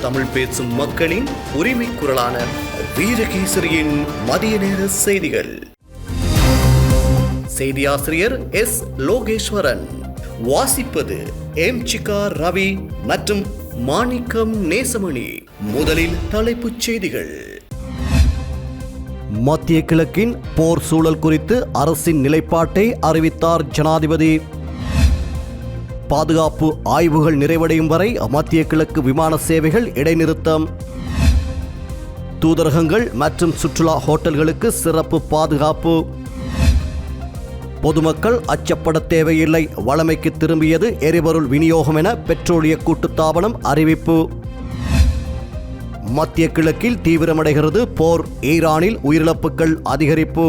தமிழ் பேசும் மக்களின் உரிமை குரலான வீரகேசரியின் மதிய நேர செய்திகள். செய்தியாசிரியர் எஸ். லோகேஸ்வரன். வாசிப்பது எம். சிகா ரவி மற்றும் மாணிக்கம் நேசமணி. முதலில் தலைப்புச் செய்திகள். மத்திய கிழக்கின் போர் சூழல் குறித்து அரசின் நிலைப்பாட்டை அறிவித்தார் ஜனாதிபதி. பாதுகாப்பு ஆய்வுகள் நிறைவடையும் வரை மத்திய கிழக்கு விமான சேவைகள் இடைநிறுத்தம். தூதரகங்கள் மற்றும் சுற்றுலா ஹோட்டல்களுக்கு சிறப்பு பாதுகாப்பு. பொதுமக்கள் அச்சப்பட தேவையில்லை, வழமைக்கு திரும்பியது எரிபொருள் விநியோகம் என பெட்ரோலிய கூட்டுத்தாபனம் அறிவிப்பு. மத்திய கிழக்கில் தீவிரமடைகிறது போர், ஈரானில் உயிரிழப்புகள் அதிகரிப்பு.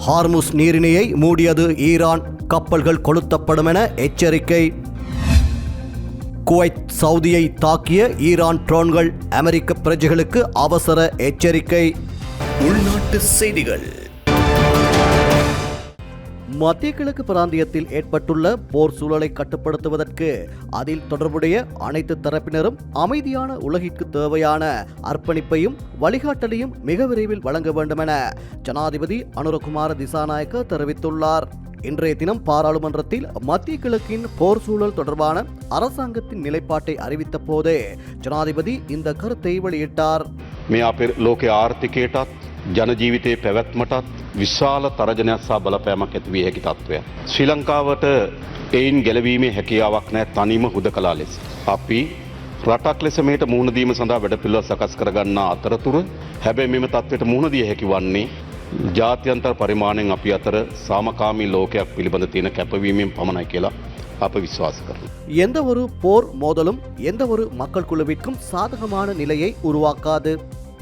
ஹார்முஸ் நீரிணையை மூடியது ஈரான், கப்பல்கள் கொளுத்தப்படும் என எச்சரிக்கை. குவைத், சவுதியை தாக்கிய ஈரான் ட்ரோன்கள், அமெரிக்க பிரஜைகளுக்கு அவசர எச்சரிக்கை. உள்நாட்டு செய்திகள். மத்திய கிழக்கு பிராந்தியத்தில் ஏற்பட்டுள்ள போர் சூழலை கட்டுப்படுத்துவதற்கு அதில் தொடர்புடைய அனைத்து தரப்பினரும் அமைதியான உலகிற்கு தேவையான அர்ப்பணிப்பையும் வழிகாட்டலையும் மிக விரைவில் வழங்க வேண்டும் என ஜனாதிபதி அனுரகுமார திசாநாயக்க தெரிவித்துள்ளார். இன்றைய தினம் பாராளுமன்றத்தில் மத்திய கிழக்கின் போர் சூழல் தொடர்பான அரசாங்கத்தின் நிலைப்பாட்டை அறிவித்த போதே ஜனாதிபதி இந்த கருத்தை வெளியிட்டார். ජනජීවිතයේ පැවැත්මටත් විශාල තරජනයක් සහ බලපෑමක් ඇති විය හැකි තත්ත්වයක්. ශ්‍රී ලංකාවට එයින් ගැලවීමේ හැකියාවක් නැහැ තනියම හුදකලා ලෙස. අපි රටක් ලෙස මේට මුහුණ දීම සඳහා වැඩපිළිවෙළ සකස් කරගන්නා අතරතුර හැබැයි මෙම තත්ත්වයට මුහුණ දිය හැකි වන්නේ ජාත්‍යන්තර පරිමාණයෙන් අපි අතර සාමකාමී ලෝකයක් පිළිබඳ තියෙන කැපවීමෙන් පමණයි කියලා අප විශ්වාස කරනවා. எந்த ஒரு போர் மோதலும் எந்த ஒரு மக்கள் குழுவிற்கும் சாதகமான நிலையை உருவாக்காது.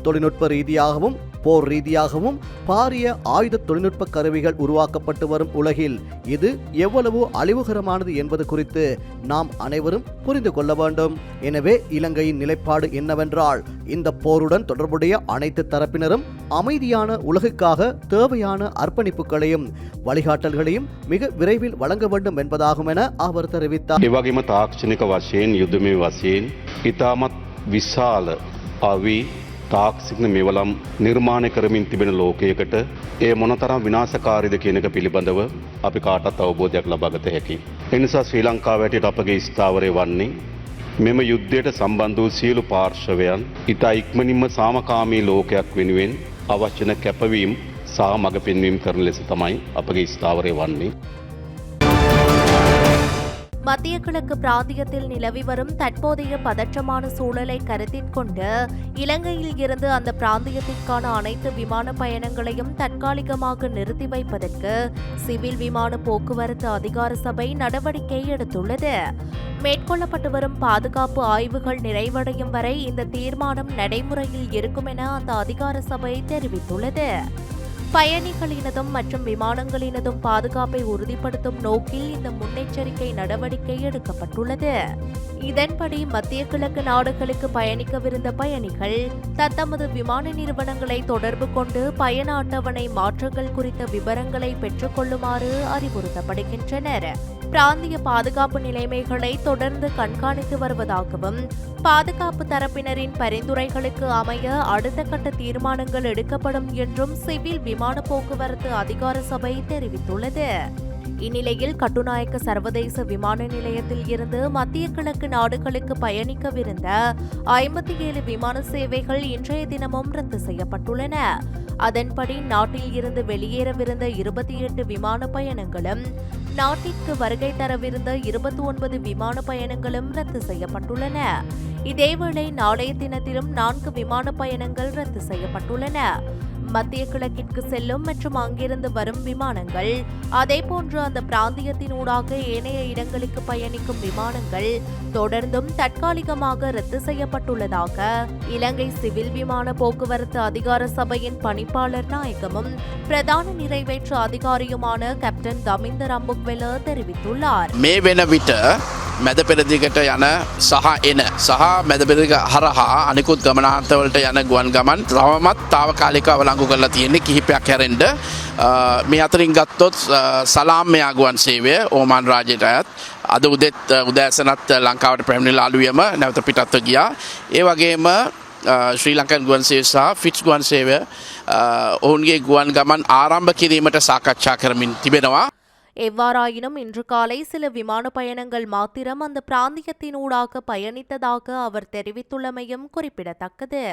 தொழில்நுட்ப ரீதியாகவும் போர் ரீதியாகவும் பாரிய ஆயுத தொழில்நுட்ப கருவிகள் உருவாக்கப்பட்டு வரும் உலகில் இது எவ்வளவு அழிவுகரமானது என்பது குறித்து நாம் அனைவரும் புரிந்து கொள்ள வேண்டும். எனவே இலங்கையின் நிலைப்பாடு என்னவென்றால், இந்த போருடன் தொடர்புடைய அனைத்து தரப்பினரும் அமைதியான உலகுக்காக தேவையான அர்ப்பணிப்புகளையும் வழிகாட்டல்களையும் மிக விரைவில் வழங்க வேண்டும் என்பதாகும் என அவர் தெரிவித்தார். එවැගේම තාක්ෂණික වශයෙන් යුද්ධමය වශයෙන් ඉතාමත් විශාල අවි තාක්ෂික මෙවලම් නිර්මාණය කරමින් තිබෙන ලෝකයකට ඒ මොනතරම් විනාශකාරීද කියන එක පිළිබඳව අපි කාටත් අවබෝධයක් ලබා ගත හැකියි. ඒ නිසා ශ්‍රී ලංකාව ඇටියට අපගේ ස්ථාවරය වන්නේ මෙම යුද්ධයට සම්බන්ධ වූ සියලු පාර්ශවයන් ඉතා ඉක්මනින්ම සාමකාමී ලෝකයක් වෙනුවෙන් අවශ්‍ය වන කැපවීම් සහ මඟ පෙන්වීම් කරන ලෙස තමයි අපගේ ස්ථාවරය වන්නේ. மத்திய கிழக்கு பிராந்தியத்தில் நிலவி வரும் தற்போதைய பதற்றமான சூழலை கருத்தில் கொண்டு இலங்கையில் இருந்து அந்த பிராந்தியத்திற்கான அனைத்து விமான பயணங்களையும் தற்காலிகமாக நிறுத்தி வைப்பதற்கு சிவில் விமான போக்குவரத்து அதிகார சபை நடவடிக்கை எடுத்துள்ளது. மேற்கொள்ளப்பட்டு வரும் பாதுகாப்பு ஆய்வுகள் நிறைவடையும் வரை இந்த தீர்மானம் நடைமுறையில் இருக்கும் என அந்த அதிகார சபை தெரிவித்துள்ளது. பயணிகளினதும் மற்றும் விமானங்களினதும் பாதுகாப்பை உறுதிப்படுத்தும் நோக்கில் இந்த முன்னெச்சரிக்கை நடவடிக்கை எடுக்கப்பட்டுள்ளது. இதன்படி மத்திய கிழக்கு நாடுகளுக்கு பயணிக்கவிருந்த பயணிகள் தத்தமது விமான நிறுவனங்களை தொடர்பு கொண்டு பயண அட்டவணை மாற்றங்கள் குறித்த விவரங்களை பெற்றுக் கொள்ளுமாறு அறிவுறுத்தப்படுகின்றனர். பிராந்திய பாதுகாப்பு நிலைமைகளை தொடர்ந்து கண்காணித்து வருவதாகவும் பாதுகாப்பு தரப்பினரின் பரிந்துரைகளுக்கு அமைய அடுத்த கட்ட தீர்மானங்கள் எடுக்கப்படும் என்றும் சிவில் விமான போக்குவரத்து அதிகார சபை தெரிவித்துள்ளது. இந்நிலையில் கட்டுநாயக்க சர்வதேச விமான நிலையத்தில் இருந்து மத்திய கிழக்கு நாடுகளுக்கு பயணிக்கவிருந்த 57 விமான சேவைகள் இன்றைய தினமும் ரத்து செய்யப்பட்டுள்ளன. அதன்படி நாட்டில் இருந்து வெளியேறவிருந்த 28 விமான பயணங்களும் நாட்டிற்கு வருகை தரவிருந்த 29 விமான பயணங்களும் ரத்து செய்யப்பட்டுள்ளன. இதேவேளை நாளைய தினத்திலும் 4 விமான பயணங்கள் ரத்து செய்யப்பட்டுள்ளன. மத்திய கிழக்கிற்கு செல்லும் மற்றும் அங்கிருந்து வரும் விமானங்கள், அதேபோன்று அந்த பிராந்தியத்தினூடாக ஏனைய இடங்களுக்கு பயணிக்கும் விமானங்கள் தொடர்ந்தும் தற்காலிகமாக ரத்து செய்யப்பட்டுள்ளதாக இலங்கை சிவில் விமான போக்குவரத்து அதிகார சபையின் பணிப்பாளர் நாயகமும் பிரதான நிறைவேற்று அதிகாரியுமான கேப்டன் தமிந்த ரம்புக்வெல தெரிவித்துள்ளார். මේ වෙන විට මැද පෙරදිගට යන සහ එන සහ මැද පෙරදිග හරහා අනිකුත් ගමනාන්තවලට යන ගුවන් ගමන් තවමත් తాවකාලිකව වළංගු කරලා තියෙන්නේ කිහිපයක් හැරෙන්න. මේ අතරින් ගත්තොත් සලාම් මෙයා ගුවන් සේවය ඕමාන් රාජ්‍යයට අයත් අද උදෙත් උදෑසනත් ලංකාවට පැමිණිලා අලුයම නැවත පිටත්ව ගියා. ඒ වගේම ශ්‍රී ලංකන් ගුවන් සේවය සහ ෆිට්ස් ගුවන් සේවය ඔවුන්ගේ ගුවන් ගමන් ආරම්භ කිරීමට සාකච්ඡා කරමින් තිබෙනවා. எவ்வாறாயினும் இன்று காலை சில விமான பயணங்கள் மாத்திரம் அந்த பிராந்தியத்தினூடாக பயணித்ததாக அவர் தெரிவித்துள்ளமையும் குறிப்பிடத்தக்கது.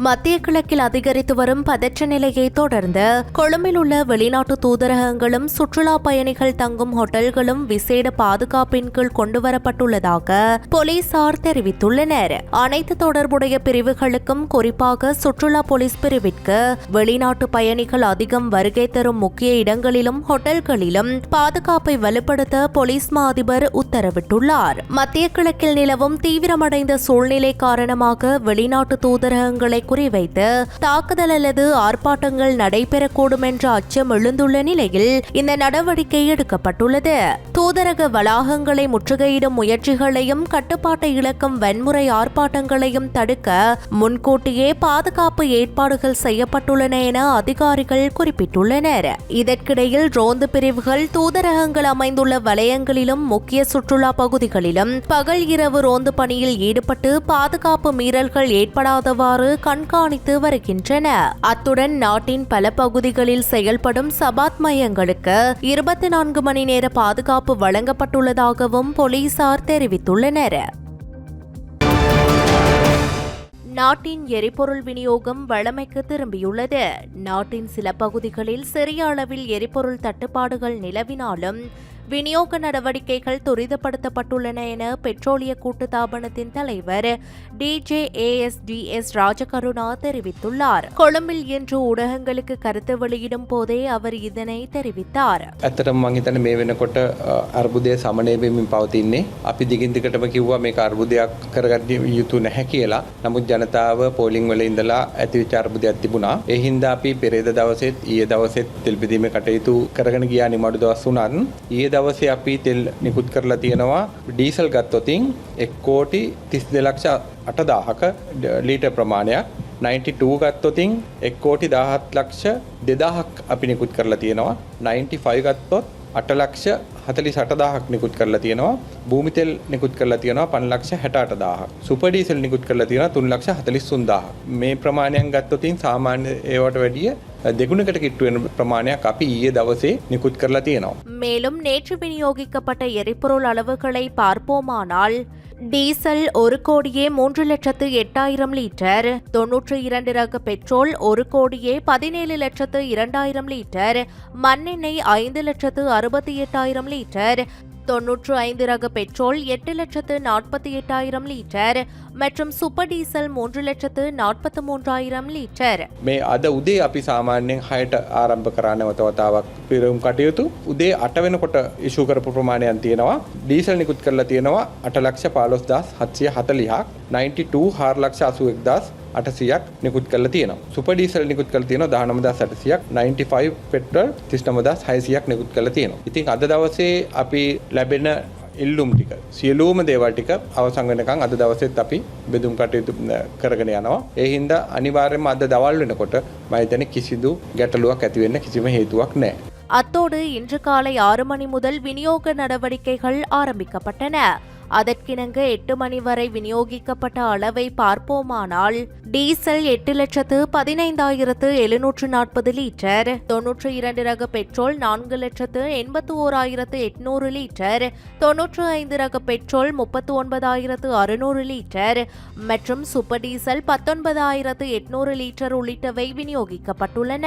மத்திய கிழக்கில் அதிகரித்து வரும் பதற்ற நிலையை தொடர்ந்து கொழும்பில் உள்ள வெளிநாட்டு தூதரகங்களும் சுற்றுலா பயணிகள் தங்கும் ஹோட்டல்களும் விசேட பாதுகாப்பின் கீழ் கொண்டுவரப்பட்டுள்ளதாக போலீசார் தெரிவித்துள்ளனர். அனைத்து தொடர்புடைய பிரிவுகளுக்கும் குறிப்பாக சுற்றுலா போலீஸ் பிரிவிற்கு வெளிநாட்டு பயணிகள் அதிகம் வருகை தரும் முக்கிய இடங்களிலும் ஹோட்டல்களிலும் பாதுகாப்பை வலுப்படுத்த போலீஸ் மா அதிபர் உத்தரவிட்டுள்ளார். மத்திய கிழக்கில் நிலவும் தீவிரமடைந்த சூழ்நிலை காரணமாக வெளிநாட்டு தூதரகங்களை குறிவைத்து தாக்குதல் அல்லது ஆர்ப்பாட்டங்கள் நடைபெறக்கூடும் என்ற அச்சம் எழுந்துள்ள நிலையில் இந்த நடவடிக்கை எடுக்கப்பட்டுள்ளது. தூதரக வளாகங்களை முற்றுகையிடும் முயற்சிகளையும் கட்டுப்பாட்டை இழக்கும் வன்முறை ஆர்ப்பாட்டங்களையும் தடுக்க முன்கூட்டியே பாதுகாப்பு ஏற்பாடுகள் செய்யப்பட்டுள்ளன என அதிகாரிகள் குறிப்பிட்டுள்ளனர். இதற்கிடையில் ரோந்து பிரிவுகள் தூதரகங்கள் அமைந்துள்ள வலயங்களிலும் முக்கிய சுற்றுலா பகுதிகளிலும் பகல் இரவு ரோந்து பணியில் ஈடுபட்டு பாதுகாப்பு மீறல்கள் ஏற்படாதவாறு கண்காணித்து வருகின்றன. அத்துடன் நாட்டின் பல பகுதிகளில் செயல்படும் சபாத் மையங்களுக்கு 24 மணி நேர பாதுகாப்பு வழங்கப்பட்டுள்ளதாகவும் போலீசார் தெரிவித்துள்ளனர். நாட்டின் எரிபொருள் விநியோகம் வழமைக்கு திரும்பியுள்ளது. நாட்டின் சில பகுதிகளில் சிறிய அளவில் எரிபொருள் தட்டுப்பாடுகள் நிலவினாலும் விநியோக நடவடிக்கைகள் துரிதப்படுத்தப்பட்டுள்ளன என பெட்ரோலிய கூட்டுத்தாபனத்தின் தலைவர் DJASDS ராஜகருணா தெரிவித்துள்ளார். கொழும்பில் இன்று ஊடகங்களுக்கு கருத்து வெளியிடும் போதே அவர் இதனை தெரிவித்தார். ඇත්තටම මම හිතන්නේ මේ වෙනකොට අර්බුදය සමනය වෙමින් පවතින්නේ. අපි දිගින් දිගටම කිව්වා මේක අර්බුදයක් කරගන්න යුතු නැහැ කියලා. නමුත් ජනතාව පෝලිං වල ඉඳලා ඇතිවෙච්ච අර්බුදයක් තිබුණා. ඒ හින්දා අපි පෙරේද දවසෙත් ඊයේ දවසෙත් තෙල් බෙදීමේ කටයුතු කරගෙන ගියා නිමඩු දවස් උනත්. ඊයේ දවසේ අපි තෙල් නිකුත් කරලා තියෙනවා. ඩීසල් ගත්තොතින් 1,32,08,000ක ලීටර් ප්‍රමාණයක්. 92 ගත්තොතින් 1,17,02,000ක් අපි නිකුත් කරලා තියෙනවා. 95 ගත්තොත් 8,48,000ක් නිකුත් කරලා තියෙනවා. භූමි තෙල් නිකුත් කරලා තියෙනවා 5,68,000ක්. සුපර් ඩීසල් නිකුත් කරලා තියෙනවා 3,43,000ක්. මේ ප්‍රමාණයන් ගත්තොතින් සාමාන්‍ය ඒවට වැඩිය දෙගුණකට කිට්ටු වෙන ප්‍රමාණයක් අපි ඊයේ දවසේ නිකුත් කරලා තියෙනවා. மேலும் நேற்று விநியோகிக்கப்பட்ட எரிபொருள் அளவுகளை பார்ப்போமானால் டீசல் 1,03,08,000 லிட்டர், 92 ரக பெட்ரோல் 1,17,02,000 லிட்டர், மண்ணெண்ணெய் 5,68,000 லிட்டர், 95 ரக பெட்ரோல் 8,48,000 லிட்டர் மற்றும் சூப்பர் டீசல் 3,43,000 லிட்டர். මේ අද උදේ අපි සාමාන්‍යයෙන් 6ට ආරම්භ කරා නැවත වතාවක් පිරවුම් කටයුතු. උදේ 8 වෙනකොට ඉෂු කරපු ප්‍රමාණයක් තියෙනවා. ඩීසල් නිකුත් කරලා තියෙනවා 8,15,740ක්, 92 4,81,800ක් නිකුත් කරලා තියෙනවා. සුපර් ඩීසල් නිකුත් කරලා තියෙනවා 19,800ක්, 95 පෙට්‍රල් 39,600ක් නිකුත් කරලා තියෙනවා. ඉතින් අද දවසේ අපි ලැබෙන ඉල්ලුම් ටික සියලුම දේවල් ටික අවසන් වෙනකන් අද දවසෙත් අපි බෙදුම් කටයුතු කරගෙන යනවා. ඒ හින්දා අනිවාර්යයෙන්ම අද දවල් වෙනකොට මම හිතන්නේ කිසිදු ගැටලුවක් ඇති වෙන්න කිසිම හේතුවක් නැහැ. அத்தோடு இன்று காலை 6 மணி முதல் விநியோக நடவடிக்கைகள் ஆரம்பிக்கப்பட்டன. அதற்கிணங்க 8 மணி வரை விநியோகிக்கப்பட்ட அளவை பார்ப்போமானால் டீசல் 8,15,740 லிட்டர், 92 ரக பெட்ரோல் 4,81,800 லிட்டர், 95 ரக பெட்ரோல் 39,600 லிட்டர் மற்றும் சூப்பர் டீசல் 19,800 லிட்டர் உள்ளிட்டவை விநியோகிக்கப்பட்டுள்ளன.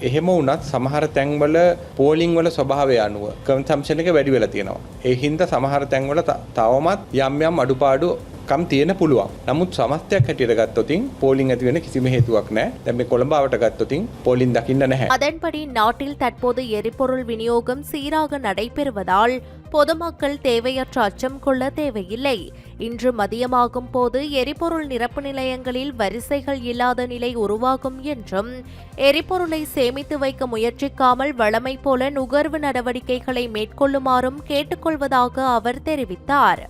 එහෙම වුණත් සමහර තැන්වල පෝලිං වල ස්වභාවය අනුව කන්සම්ප්ෂන් එක වැඩි වෙලා තියෙනවා. ඒ හින්දා සමහර තැන්වල තවමත් යම් අඩුපාඩු කම් තියෙන පුළුවන්. නමුත් සමස්තයක් හැටියට ගත්තොතින් පෝලිං ඇති වෙන කිසිම හේතුවක් නැහැ. දැන් මේ කොළඹවට ගත්තොතින් පෝලිං දකින්න නැහැ. அதன்படி நாட்டில் தற்போது எரிபொருள் விநியோகம் சீராக நடைபெறுவதால் பொதுமக்கள் தேவையற்ற அச்சம் கொள்ள தேவையில்லை. இன்று மதியமாகும் போது எரிபொருள் நிரப்பு நிலையங்களில் வரிசைகள் இல்லாத நிலை உருவாகும் என்றும் எரிபொருளை சேமித்து வைக்க முயற்சிக்காமல் வழமை போல நுகர்வு நடவடிக்கைகளை மேற்கொள்ளுமாறும் கேட்டுக்கொள்வதாக அவர் தெரிவித்தார்.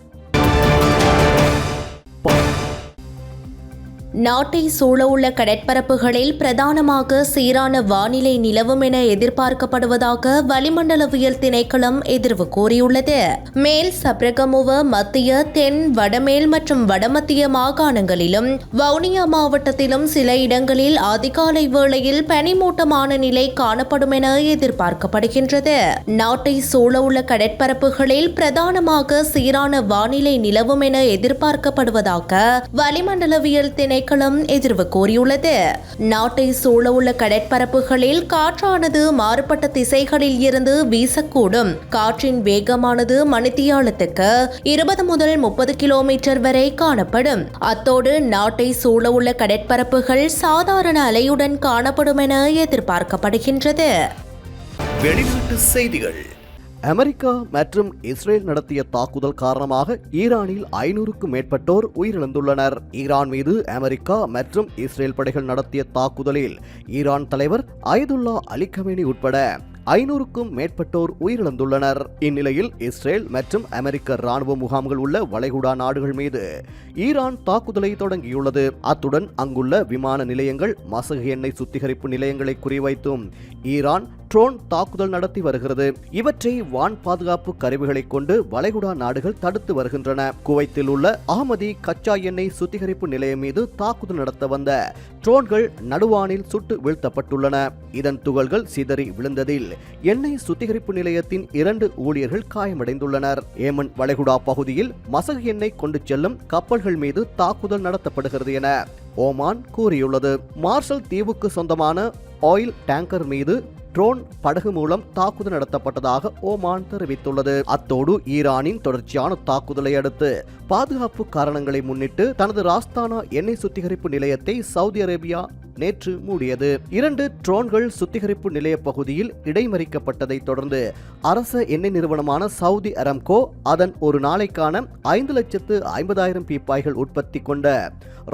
நாட்டை சூழவுள்ள கடற்பரப்புகளில் பிரதானமாக சீரான வானிலை நிலவும் என எதிர்பார்க்கப்படுவதாக வளிமண்டலவியல் திணைக்களம் எதிர்வு கூறியுள்ளது. மேல் சப்ரகமுவ, மத்திய, தென், வடமேல் மற்றும் வடமத்திய மாகாணங்களிலும் வவுனியா மாவட்டத்திலும் சில இடங்களில் அதிகாலை வேளையில் பனிமூட்டமான நிலை காணப்படும் என எதிர்பார்க்கப்படுகின்றது. நாட்டை சூழவுள்ள கடற்பரப்புகளில் பிரதானமாக சீரான வானிலை நிலவும் என எதிர்பார்க்கப்படுவதாக வளிமண்டலவியல் திணைக்களம் எதிர்வு கூறியுள்ளது. நாட்டை சூழவுள்ள கடற்பரப்புகளில் காற்றானது மாறுபட்ட திசைகளில் இருந்து வீசக்கூடும். காற்றின் வேகமானது மணித்தியாலத்துக்கு 20 முதல் 30 கிலோமீட்டர் வரை காணப்படும். அத்தோடு நாட்டை சூழவுள்ள கடற்பரப்புகள் சாதாரண அலையுடன் காணப்படும் என எதிர்பார்க்கப்படுகின்றது. வெளிநாட்டு செய்திகள். அமெரிக்கா மற்றும் இஸ்ரேல் நடத்திய தாக்குதல் காரணமாக ஈரானில் 500க்கும் மேற்பட்டோர் உயிரிழந்துள்ளனர். ஈரான் மீது அமெரிக்கா மற்றும் இஸ்ரேல் படைகள் நடத்திய தாக்குதலில் ஈரான் தலைவர் அயதுல்லா அலி கமேனி உட்பட 500க்கும் மேற்பட்டோர் உயிரிழந்துள்ளனர். இந்நிலையில் இஸ்ரேல் மற்றும் அமெரிக்க ராணுவ முகாம்கள் உள்ள வளைகுடா நாடுகள் மீது ஈரான் தாக்குதலை தொடங்கியுள்ளது. அத்துடன் அங்குள்ள விமான நிலையங்கள், மசகு எண்ணெய் சுத்திகரிப்பு நிலையங்களை குறிவைத்தும் ஈரான் ட்ரோன் தாக்குதல் நடத்தி வருகிறது. இவற்றை வான் பாதுகாப்பு கருவிகளை கொண்டு வளைகுடா நாடுகள் தடுத்து வருகின்றன. குவைத்தில் உள்ள அகமதி கச்சா எண்ணெய் சுத்திகரிப்பு நிலையம் மீது தாக்குதல் நடத்த வந்த ட்ரோன்கள் நடுவானில் சுட்டு வீழ்த்தப்பட்டுள்ளன. இதன் துகள்கள் சிதறி விழுந்ததில் எண்ணெய் சுத்திகரிப்பு நிலையத்தின் 2 ஊழியர்கள் காயமடைந்துள்ளனர். ஏமன் வளைகுடா பகுதியில் மசகு எண்ணெய் கொண்டு செல்லும் கப்பல்கள் மீது தாக்குதல் நடத்தப்படுகிறது என ஓமான் கூறியுள்ளது. மார்ஷல் தீவுக்கு சொந்தமான ஆயில் டேங்கர் மீது ட்ரோன் படகு மூலம் தாக்குதல் நடத்தப்பட்டதாக ஓமான் தெரிவித்துள்ளது. அத்தோடு ஈரானின் தொடர்ச்சியான தாக்குதலை அடுத்து பாதுகாப்பு காரணங்களை முன்னிட்டு தனது ராஸ்தானா எண்ணெய் சுத்திகரிப்பு நிலையத்தை சவுதி அரேபியா நேற்று மூடியது. 2 ட்ரோன்கள் சுத்திகரிப்பு நிலைய பகுதியில் இடைமறிக்கப்பட்டதை தொடர்ந்து அரச எண்ணெய் நிறுவனமான சவுதி அரம்கோ அதன் ஒரு நாளைக்கான 5,50,000 பீப்பாய்கள் உற்பத்தி கொண்ட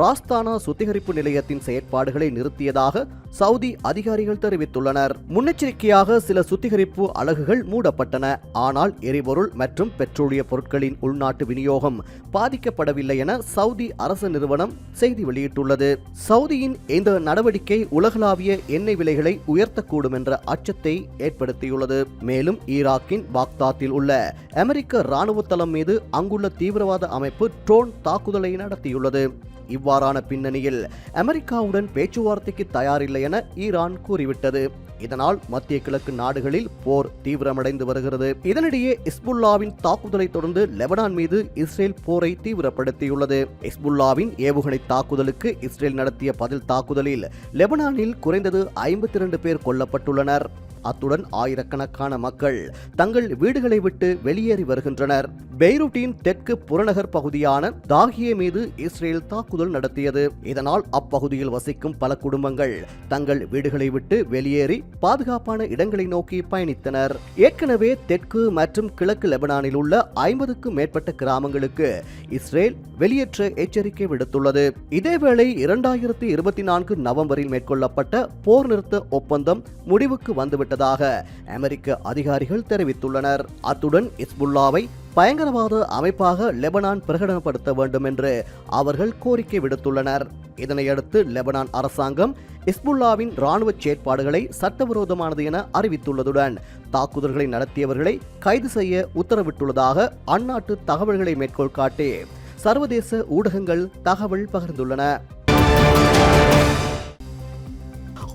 ராஸ்தானா சுத்திகரிப்பு நிலையத்தின் செயற்பாடுகளை நிறுத்தியதாக சவுதி அதிகாரிகள் தெரிவித்துள்ளனர். முன்னெச்சரிக்கையாக சில சுத்திகரிப்பு அலகுகள் மூடப்பட்டன. ஆனால் எரிபொருள் மற்றும் பெட்ரோலிய பொருட்களின் உள்நாட்டு விநியோகம் பாதிக்கப்படவில்லை என சவுதி அரசு நிறுவனம் செய்தி வெளியிட்டுள்ளது. சவுதியின் இந்த நடவடிக்கை உலகளாவிய எண்ணெய் விலைகளை உயர்த்தக்கூடும் என்ற அச்சத்தை ஏற்படுத்தியுள்ளது. மேலும் ஈராக்கின் பாக்தாத்தில் உள்ள அமெரிக்க ராணுவ தளம் மீது அங்குள்ள தீவிரவாத அமைப்பு ட்ரோன் தாக்குதலை நடத்தியுள்ளது. இவ்வாறான பின்னணியில் அமெரிக்காவுடன் பேச்சுவார்த்தைக்கு தயாரில்லை என ஈரான் கூறிவிட்டது. இதனால் மத்திய கிழக்கு நாடுகளில் போர் தீவிரமடைந்து வருகிறது. இதனிடையே இஸ்புல்லாவின் தாக்குதலை தொடர்ந்து லெபனான் மீது இஸ்ரேல் போரை தீவிரப்படுத்தியுள்ளது. இஸ்புல்லாவின் ஏவுகணை தாக்குதலுக்கு இஸ்ரேல் நடத்திய பதில் தாக்குதலில் லெபனானில் குறைந்தது 52 பேர் கொல்லப்பட்டுள்ளனர். அத்துடன் ஆயிரக்கணக்கான மக்கள் தங்கள் வீடுகளை விட்டு வெளியேறி வருகின்றனர். பெய்ரூட்டின் தெற்கு புறநகர் பகுதியான தாகியே மீது இஸ்ரேல் தாக்குதல் நடத்தியது. இதனால் அப்பகுதியில் வசிக்கும் பல குடும்பங்கள் தங்கள் வீடுகளை விட்டு வெளியேறி பாதுகாப்பான இடங்களை நோக்கி பயணித்தனர். ஏற்கனவே தெற்கு மற்றும் கிழக்கு லெபனானில் உள்ள 50க்கும் மேற்பட்ட கிராமங்களுக்கு இஸ்ரேல் வெளியேற்ற எச்சரிக்கை விடுத்துள்ளது. இதேவேளை 2024 நவம்பரில் மேற்கொள்ளப்பட்ட போர் நிறுத்த ஒப்பந்தம் முடிவுக்கு வந்துவிட்டதாக அமெரிக்க அதிகாரிகள் தெரிவித்துள்ளனர். அத்துடன் இஸ்புல்லாவை பயங்கரவாத அமைப்பாக லெபனான் பிரகடனப்படுத்த வேண்டும் என்று அவர்கள் கோரிக்கை விடுத்துள்ளனர். இதனையடுத்து லெபனான் அரசாங்கம் இஸ்புல்லாவின் இராணுவ செயற்பாடுகளை சட்டவிரோதமானது என அறிவித்துள்ளதுடன் தாக்குதல்களை நடத்தியவர்களை கைது செய்ய உத்தரவிட்டுள்ளதாக அந்நாட்டு தகவல்களை மேற்கோள் காட்டி சர்வதேச ஊடகங்கள் தகவல் பகிர்ந்துள்ளன.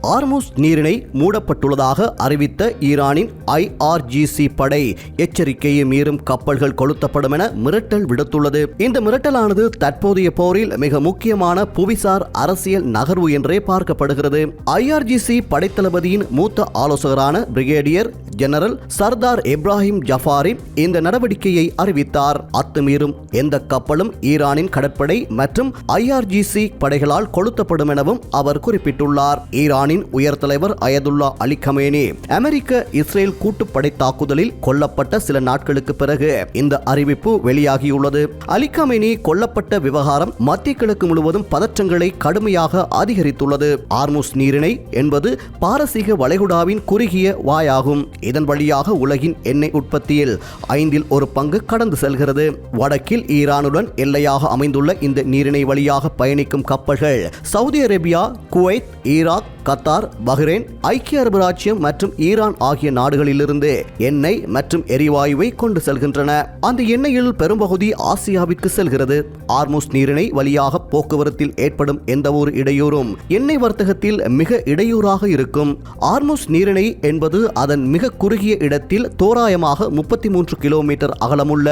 ஹார்முஸ் நீரிணை மூடப்பட்டுள்ளதாக அறிவித்த ஈரானின் IRGC படை எச்சரிக்கையை மீறும் கப்பல்கள் கொளுத்தப்படும் என மிரட்டல் விடுத்துள்ளது. இந்த மிரட்டலானது தற்போதைய போரில் மிக முக்கியமான புவிசார் அரசியல் நகர்வு என்றே பார்க்கப்படுகிறது. IRGC படைத்தளபதியின் மூத்த ஆலோசகரான பிரிகேடியர் ஜெனரல் சர்தார் இப்ராஹிம் ஜஃபாரி இந்த நடவடிக்கையை அறிவித்தார். அத்துமீறும் எந்த கப்பலும் ஈரானின் கடற்படை மற்றும் IRGC படைகளால் கொளுத்தப்படும் எனவும் அவர் குறிப்பிட்டுள்ளார். ஈரானின் ஈரானின் உயர் தலைவர் அயதுல்லா அலி கமேனி அமெரிக்க இஸ்ரேல் கூட்டுப்படை தாக்குதலில் கொல்லப்பட்ட சில நாட்களுக்கு பிறகு இந்த அறிவிப்பு வெளியாகியுள்ளது. அலி கமேனி கொல்லப்பட்ட விவகாரம் மத்திய கிழக்கு முழுவதும் பதற்றங்களை கடுமையாக அதிகரித்துள்ளது. ஆர்முஸ் நீரிணை என்பது பாரசீக வளைகுடாவின் குறுகிய வாயாகும். இதன் வழியாக உலகின் எண்ணெய் உற்பத்தியில் 1/5 கடந்து செல்கிறது. வடக்கில் ஈரானுடன் எல்லையாக அமைந்துள்ள இந்த நீரிணை வழியாக பயணிக்கும் கப்பல்கள் Saudi Arabia, Kuwait, Iraq, Qatar, Bahrain, ஐக்கிய அரபு ராச்சியம் மற்றும் ஈரான் ஆகிய நாடுகளிலிருந்து எண்ணெய் மற்றும் எரிவாயுவை கொண்டு செல்கின்றன. அந்த எண்ணெயில் பெரும்பகுதி ஆசியாவிற்கு செல்கிறது. ஆர்முஸ் நீரிணை வழியாக போக்குவரத்தில் ஏற்படும் எந்த ஒரு இடையூறும் எண்ணெய் வர்த்தகத்தில் மிக இடையூறாக இருக்கும். ஆர்முஸ் நீரிணை என்பது அதன் மிக குறுகிய இடத்தில் தோராயமாக 33 கிலோமீட்டர் அகலமுள்ள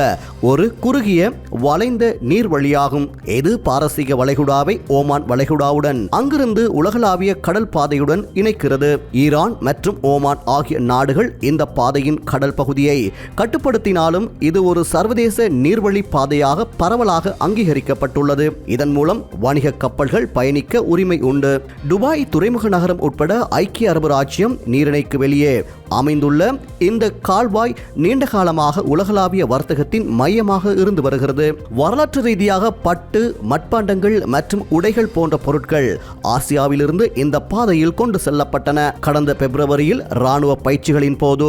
ஒரு குறுகிய வளைந்த நீர் வழியாகும். இது பாரசீக வளைகுடாவை ஓமான் வளைகுடாவுடன் அங்கிருந்து உலகளாவிய கடல் பாதையுடன் இணைக்கிறது. ஈரான் மற்றும் ஓமான் ஆகிய நாடுகள் இந்த பாதையின் கடல் பகுதியை கட்டுப்படுத்தினாலும் இது ஒரு சர்வதேச நீர்வழி பாதையாக பரவலாக அங்கீகரிக்கப்பட்டுள்ளது. இதன் மூலம் வணிக கப்பல்கள் பயணிக்க உரிமை உண்டு. துபாய் துறைமுக நகரம் உட்பட ஐக்கிய அரபு ராச்சியம் நீரிணைக்கு வெளியே அமைந்துள்ள இந்த கால்வாய் நீண்ட காலமாக உலகளாவிய வர்த்தகத்தின் மையமாக இருந்து வருகிறது. வரலாற்று ரீதியாக பட்டு, மட்பாண்டங்கள் மற்றும் உடைகள் போன்ற பொருட்கள் ஆசியாவிலிருந்து இந்த பாதையில் கொண்டு செல்லப்பட்டன. கடந்த பிப்ரவரியில் ராணுவ பயிற்சிகளின் போது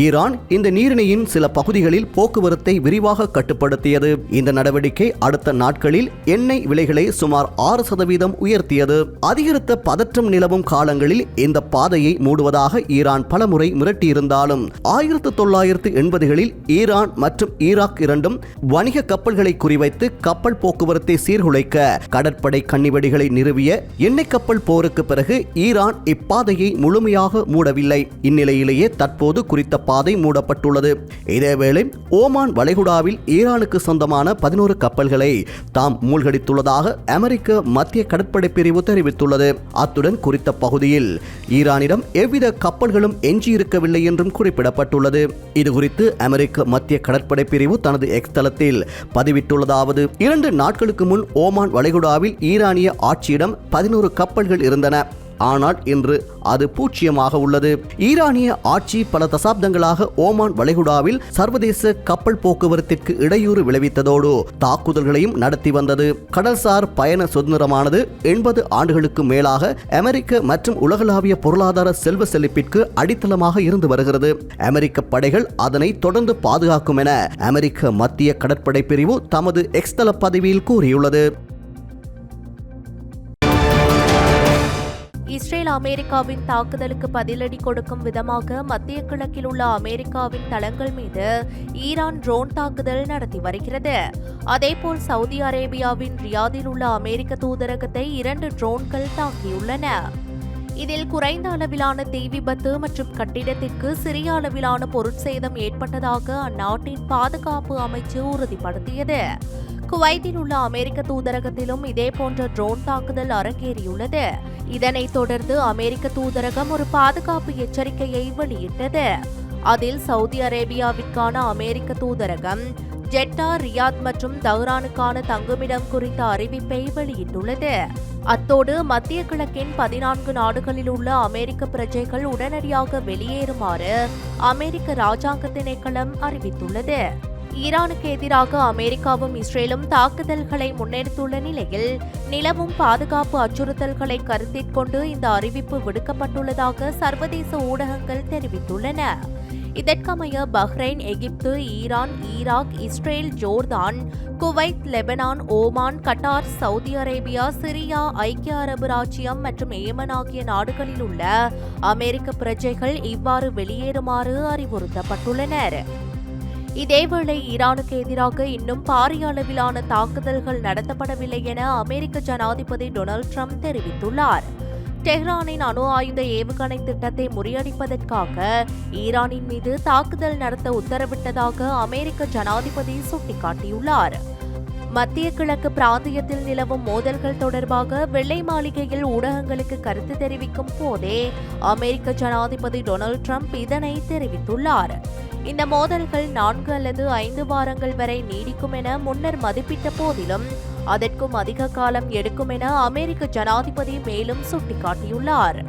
ஈரான் இந்த நீரிணையின் சில பகுதிகளில் போக்குவரத்தை விரிவாக கட்டுப்படுத்தியது. இந்த நடவடிக்கை அடுத்த நாட்களில் எண்ணெய் விலைகளை சுமார் 6% உயர்த்தியது. அதிகரித்த பதற்றம் நிலவும் காலங்களில் இந்த பாதையை மூடுவதாக ஈரான் பலமுறை மிரட்டியிருந்தாலும் 1980களில் ஈரான் மற்றும் ஈராக் இரண்டும் வணிக கப்பல்களை குறிவைத்து கப்பல் போக்குவரத்தை சீர்குலைக்க கடற்படை கன்னிவெடிகளை நிறுவிய எண்ணெய் கப்பல் போருக்கு பிறகு ஈரான் இப்பாதையை முழுமையாக மூடவில்லை. இந்நிலையிலேயே தற்போது குறித்த பாதை மூடப்பட்டுள்ளது. இதேவேளை ஓமான் வளைகுடாவில் ஈரானுக்கு சொந்தமான 11 கப்பல்களை தாம் மூழ்கடித்துள்ளதாக அமெரிக்க மத்திய கடற்படை பிரிவு தெரிவித்துள்ளது. அத்துடன் குறித்த பகுதியில் ஈரானிடம் எவ்வித கப்பல்களும் எஞ்சியிருக்கவில்லை என்றும் குறிப்பிடப்பட்டுள்ளது. இதுகுறித்து அமெரிக்க மத்திய கடற்படை பிரிவு தனது எக்ஸ் தளத்தில் பதிவிட்டுள்ளதாவது: 2 நாட்களுக்கு முன் ஓமான் வளைகுடாவில் ஈரானிய ஆட்சியிடம் 11 கப்பல்கள் இருந்தன. ஆனால் இன்று அது 0 உள்ளது. ஈரானிய ஆட்சி பல தசாப்தங்களாக ஓமான் வளைகுடாவில் சர்வதேச கப்பல் போக்குவரத்திற்கு இடையூறு விளைவித்ததோடு தாக்குதல்களையும் நடத்தி வந்தது. கடல்சார் பயண சுதந்திரமானது 80 ஆண்டுகளுக்கு மேலாக அமெரிக்க மற்றும் உலகளாவிய பொருளாதார செல்வ செழிப்பிற்கு அடித்தளமாக இருந்து வருகிறது. அமெரிக்க படைகள் அதனை தொடர்ந்து பாதுகாக்கும் என அமெரிக்க மத்திய கடற்படை பிரிவு தமது எக்ஸ் தள பதிவில் கூறியுள்ளது. இஸ்ரேல் அமெரிக்காவின் தாக்குதலுக்கு பதிலடி கொடுக்கும் விதமாக மத்திய கிழக்கில் உள்ள அமெரிக்காவின் தளங்கள் மீது ஈரான் ட்ரோன் தாக்குதல் நடத்தி வருகிறது. அதேபோல் சவுதி அரேபியாவின் ரியாதில் உள்ள அமெரிக்க தூதரகத்தை 2 ட்ரோன்கள் தாக்கியுள்ளன. இதில் குறைந்த அளவிலான தீ விபத்து மற்றும் கட்டிடத்திற்கு சிறிய அளவிலான பொருட்சேதம் ஏற்பட்டதாக அந்நாட்டின் பாதுகாப்பு அமைச்சு உறுதிப்படுத்தியது. குவைத்தில் உள்ள அமெரிக்க தூதரகத்திலும் இதேபோன்ற ட்ரோன் தாக்குதல் அரங்கேறியுள்ளது. இதனைத் தொடர்ந்து அமெரிக்க தூதரகம் ஒரு பாதுகாப்பு எச்சரிக்கையை வெளியிட்டது. அதில் சவுதி அரேபியாவிற்கான அமெரிக்க தூதரகம் ஜெட்டா, ரியாத் மற்றும் தஹ்ரானுக்கான தங்குமிடம் குறித்த அறிவிப்பை வெளியிட்டுள்ளது. அத்தோடு மத்திய கிழக்கின் 14 நாடுகளில் உள்ள அமெரிக்க பிரஜைகள் உடனடியாக வெளியேறுமாறு அமெரிக்க ராஜாங்க திணைக்களம் அறிவித்துள்ளது. ஈரானுக்கு எதிராக அமெரிக்காவும் இஸ்ரேலும் தாக்குதல்களை முன்னெடுத்துள்ள நிலையில் நிலவும் பாதுகாப்பு அச்சுறுத்தல்களை கருத்தில் கொண்டு இந்த அறிவிப்பு விடுக்கப்பட்டுள்ளதாக சர்வதேச ஊடகங்கள் தெரிவித்துள்ளன. இதற்கமைய Bahrain, Egypt, Iran, Iraq, Israel, Jordan, Kuwait, Lebanon, Oman, Qatar, Saudi Arabia, Syria, ஐக்கிய அரபு ராச்சியம் மற்றும் ஏமன் ஆகிய நாடுகளில் உள்ள அமெரிக்க பிரஜைகள் இவ்வாறு வெளியேறுமாறு அறிவுறுத்தப்பட்டுள்ளனர். இதேவேளை ஈரானுக்கு எதிராக இன்னும் பாரிய அளவிலான தாக்குதல்கள் நடத்தப்படவில்லை என அமெரிக்க ஜனாதிபதி டொனால்ட் ட்ரம்ப் தெரிவித்துள்ளார். டெஹ்ரானின் அணு ஆயுத ஏவுகணை திட்டத்தை முறியடிப்பதற்காக ஈரானின் மீது தாக்குதல் நடத்த உத்தரவிட்டதாக அமெரிக்க ஜனாதிபதி சுட்டிக்காட்டியுள்ளார். மத்திய கிழக்கு பிராந்தியத்தில் நிலவும் மோதல்கள் தொடர்பாக வெள்ளை மாளிகையில் ஊடகங்களுக்கு கருத்து தெரிவிக்கும் போதே அமெரிக்க ஜனாதிபதி டொனால்ட் ட்ரம்ப் இதனை தெரிவித்துள்ளார். இந்த மோதல்கள் 4 அல்லது 5 வாரங்கள் வரை நீடிக்கும் என முன்னர் மதிப்பிட்ட போதிலும் அதற்கும் அதிக காலம் எடுக்கும் என அமெரிக்க ஜனாதிபதி மேலும் சுட்டிக்காட்டியுள்ளார்.